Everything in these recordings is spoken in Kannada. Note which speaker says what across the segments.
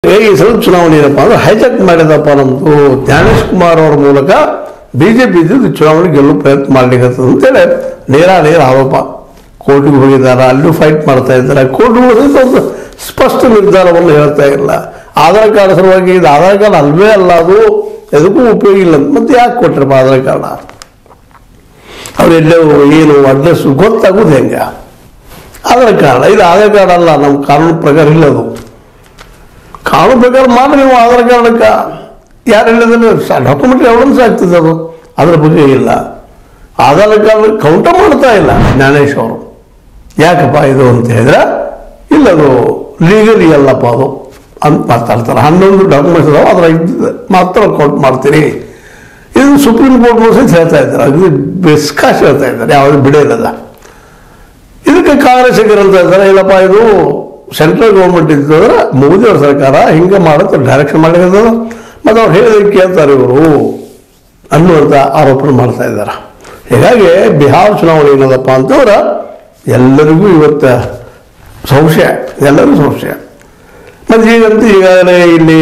Speaker 1: ಈ ಸಲ ಚುನಾವಣೆ ಏನಪ್ಪ ಅಂದ್ರೆ ಹೈಜಾಕ್ ಮಾಡಿದಪ್ಪ ನಮ್ಮದು ಜ್ಞಾನೇಶ್ ಕುಮಾರ್ ಅವರ ಮೂಲಕ ಬಿಜೆಪಿ ಚುನಾವಣೆ ಗೆಲ್ಲುವ ಪ್ರಯತ್ನ ಮಾಡ್ಲಿಕ್ಕೆ ಅಂತೇಳಿ ನೇರ ಆರೋಪ. ಕೋರ್ಟಿಗೆ ಹೋಗಿದ್ದಾರೆ, ಅಲ್ಲೂ ಫೈಟ್ ಮಾಡ್ತಾ ಇದ್ದಾರೆ. ಕೋರ್ಟ್ ಒಂದು ಸ್ಪಷ್ಟ ನಿರ್ಧಾರವನ್ನು ಹೇಳ್ತಾ ಇಲ್ಲ. ಆಧಾರ್ ಕಾರ್ಡ್ ಸಲುವಾಗಿ ಇದು ಆಧಾರ್ ಕಾರ್ಡ್ ಅಲ್ವೇ ಅಲ್ಲ, ಅದು ಎದಕ್ಕೂ ಉಪಯೋಗ ಇಲ್ಲ. ಮತ್ತೆ ಯಾಕೆ ಕೊಟ್ಟರಪ್ಪ ಆಧಾರ್ ಕಾರ್ಡ್? ಅವರೆಲ್ಲೇ ಏನು ಅಡ್ರೆಸ್ ಗೊತ್ತಾಗೋದು ಹೆಂಗೆ? ಆಧಾರ್ ಕಾರ್ಡ್ ಇದು ಆಧಾರ್ ಕಾರ್ಡ್ ಅಲ್ಲ, ನಮ್ಮ ಕಾನೂನು ಪ್ರಕಾರ ಇಲ್ಲದು. ಕಾನೂನು ಪ್ರಕಾರ ಮಾಡಿ ನೀವು ಆಧಾರ್ ಕಾರ್ಡಕ್ಕೆ ಯಾರೆಲ್ಲ ಡಾಕ್ಯುಮೆಂಟ್ ಎವಿಡೆನ್ಸ್ ಆಗ್ತದೆ, ಅದು ಅದ್ರ ಬಗ್ಗೆ ಇಲ್ಲ. ಆಧಾರ್ ಕಾರ್ಡ್ ಕೌಂಟ ಮಾಡ್ತಾ ಇಲ್ಲ ಜ್ಞಾನೇಶ್ ಅವರು. ಯಾಕಪ್ಪ ಇದು ಅಂತ ಹೇಳಿದ್ರೆ ಇಲ್ಲದು ಲೀಗಲಿ ಅಲ್ಲಪ್ಪ ಅದು ಅಂತ ಮಾತಾಡ್ತಾರೆ. 11 ಡಾಕ್ಯುಮೆಂಟ್ಸ್ ಅದಾವ, ಅದರ ಮಾತ್ರ ಕೌಂಟ್ ಮಾಡ್ತೀರಿ. ಇದು ಸುಪ್ರೀಂ ಕೋರ್ಟ್ ಸಹಿತ ಹೇಳ್ತಾ ಇದ್ದಾರೆ, ಅದು ಬೆಸ್ಕಾಶ್ ಹೇಳ್ತಾ ಇದ್ದಾರೆ, ಯಾವುದು ಬಿಡೋದಿಲ್ಲ. ಇದಕ್ಕೆ ಕಾಂಗ್ರೆಸ್ಸಿಗರು ಅಂತ ಇದ್ದಾರೆ, ಇಲ್ಲಪ್ಪ ಇದು ಸೆಂಟ್ರಲ್ ಗೌರ್ಮೆಂಟ್ ಇದ್ದರೆ ಮೋದಿ ಅವ್ರ ಸರ್ಕಾರ ಹಿಂಗೆ ಮಾಡುತ್ತೆ ಡೈರೆಕ್ಷನ್ ಮಾಡಿರೋದು, ಮತ್ತು ಅವ್ರು ಹೇಳಿದ್ರೆ ಕೇಳ್ತಾರೆ ಇವರು ಅನ್ನುವಂಥ ಆರೋಪಣೆ ಮಾಡ್ತಾ ಇದ್ದಾರೆ. ಹೀಗಾಗಿ ಬಿಹಾರ ಚುನಾವಣೆ ಏನದಪ್ಪ ಅಂತಂದ್ರೆ ಎಲ್ಲರಿಗೂ ಇವತ್ತು ಸಂಶಯ, ಎಲ್ಲರಿಗೂ ಸಂಶಯ. ಮತ್ತು ಈಗಂತೂ ಈಗಾಗಲೇ ಇಲ್ಲಿ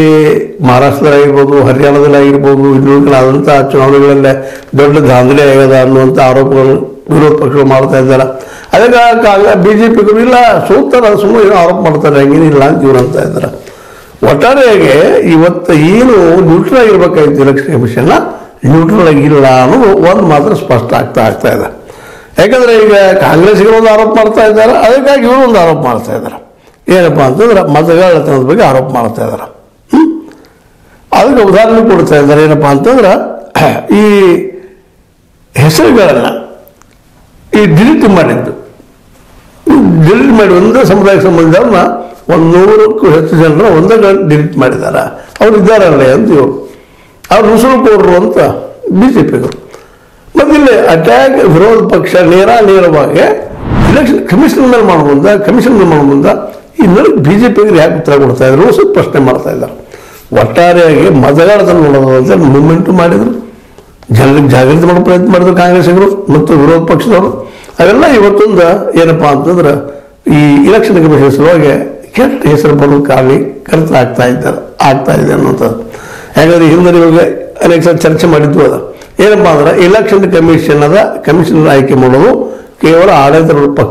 Speaker 1: ಮಹಾರಾಷ್ಟ್ರದಲ್ಲಾಗಿರ್ಬೋದು, ಹರಿಯಾಣದಲ್ಲಾಗಿರ್ಬೋದು, ಇನ್ನುಗಳಾದಂಥ ಚುನಾವಣೆಗಳಲ್ಲೇ ದೊಡ್ಡ ದಾಂಧಲೆ ಆಗ್ಯದ ಅನ್ನುವಂಥ ಆರೋಪಗಳು ವಿರೋಧ ಪಕ್ಷಗಳು ಮಾಡ್ತಾ ಇದ್ದಾರೆ. ಅದಕ್ಕೆ ಬಿಜೆಪಿಗೂ ಇಲ್ಲ ಸೂಕ್ತರ ಸುಮ್ಮನೆ ಆರೋಪ ಮಾಡ್ತಾರೆ, ಹಂಗೇನಿಲ್ಲ ಅಂತ ಇವ್ರು ಅಂತ ಇದ್ದಾರೆ. ಒಟ್ಟಾರೆಯಾಗಿ ಇವತ್ತು ಏನು ನ್ಯೂಟ್ರಲ್ ಆಗಿರ್ಬೇಕಾಗಿತ್ತು ಎಲೆಕ್ಷನ್ ಕಮಿಷನ್ನ, ನ್ಯೂಟ್ರಲ್ ಆಗಿಲ್ಲ ಅನ್ನೋದು ಒಂದು ಮಾತ್ರ ಸ್ಪಷ್ಟ ಆಗ್ತಾ ಇದೆ. ಯಾಕಂದರೆ ಈಗ ಕಾಂಗ್ರೆಸ್ಗೆ ಒಂದು ಆರೋಪ ಮಾಡ್ತಾ ಇದ್ದಾರೆ, ಅದಕ್ಕಾಗಿ ಇವರು ಒಂದು ಆರೋಪ ಮಾಡ್ತಾ ಇದ್ದಾರೆ. ಏನಪ್ಪ ಅಂತಂದ್ರೆ ಮತಗಳ್ಳತನದ ಬಗ್ಗೆ ಆರೋಪ ಮಾಡ್ತಾ ಇದ್ದಾರೆ. ಅದಕ್ಕೆ ಉದಾಹರಣೆ ಕೊಡ್ತಾ ಇದ್ದಾರೆ. ಏನಪ್ಪ ಅಂತಂದ್ರೆ ಈ ಹೆಸರುಗಳನ್ನು ಈ ಡಿಲೀಟ್ ಮಾಡಿ ಒಂದೇ ಸಮುದಾಯಕ್ಕೆ ಸಂಬಂಧಿಸಿದವ್ರನ್ನ 100ಕ್ಕೂ ಹೆಚ್ಚು ಜನರ ಒಂದೇ ಡಿಲೀಟ್ ಮಾಡಿದ್ದಾರೆ. ಅವ್ರು ಇದ್ದಾರಲ್ಲೇ ಅಂತ ಇವರು ಅವ್ರು ನುಸುಳುಕೋಡ್ರು ಅಂತ ಬಿಜೆಪಿಗರು. ಮತ್ತು ಇಲ್ಲಿ ಅಟ್ಯಾಕ್ ವಿರೋಧ ಪಕ್ಷ ನೇರವಾಗಿ ಎಲೆಕ್ಷನ್ ಕಮಿಷನ್ ಮೇಲೆ ಮಾಡೋದ್ರಿಂದ ಇನ್ನೊಂದು ಬಿಜೆಪಿಗರು ಯಾಕೆ ಉತ್ತರ ಕೊಡ್ತಾ ಇದ್ರು ಸ್ವಲ್ಪ ಪ್ರಶ್ನೆ ಮಾಡ್ತಾ ಇದ್ದಾರೆ. ಒಟ್ಟಾರೆಯಾಗಿ ಮತಗಳ್ಳತನ ನೋಡೋದು ಅಂತ ಮೂವ್ಮೆಂಟು ಮಾಡಿದರು, ಜನರಿಗೆ ಜಾಗೃತಿ ಮಾಡೋ ಪ್ರಯತ್ನ ಮಾಡಿದ್ರು ಕಾಂಗ್ರೆಸ್ಸಿಗರು ಮತ್ತು ವಿರೋಧ ಪಕ್ಷದವರು. ಅವೆಲ್ಲ ಇವತ್ತೊಂದು ಏನಪ್ಪ ಅಂತಂದ್ರೆ ಈ ಎಲೆಕ್ಷನ್ ಕಮಿಷನ್ ಸಲುವಾಗಿ ಕೆಟ್ಟ ಹೆಸರು ಬರೋದು ಕಾರಣೀಕರ್ತ ಆಗ್ತಾ ಇದೆ ಅನ್ನೋಂಥದ್ದು. ಯಾಕಂದರೆ ಹಿಂದೆ ಇವಾಗ ಅನೇಕ ಸಲ ಚರ್ಚೆ ಮಾಡಿದ್ದು ಅದ. ಏನಪ್ಪ ಅಂದ್ರೆ ಎಲೆಕ್ಷನ್ ಕಮಿಷನ್ ಕಮಿಷನರ್ ಆಯ್ಕೆ ಮಾಡೋದು ಕೇವಲ ಆಡಳಿತ ಪಕ್ಷ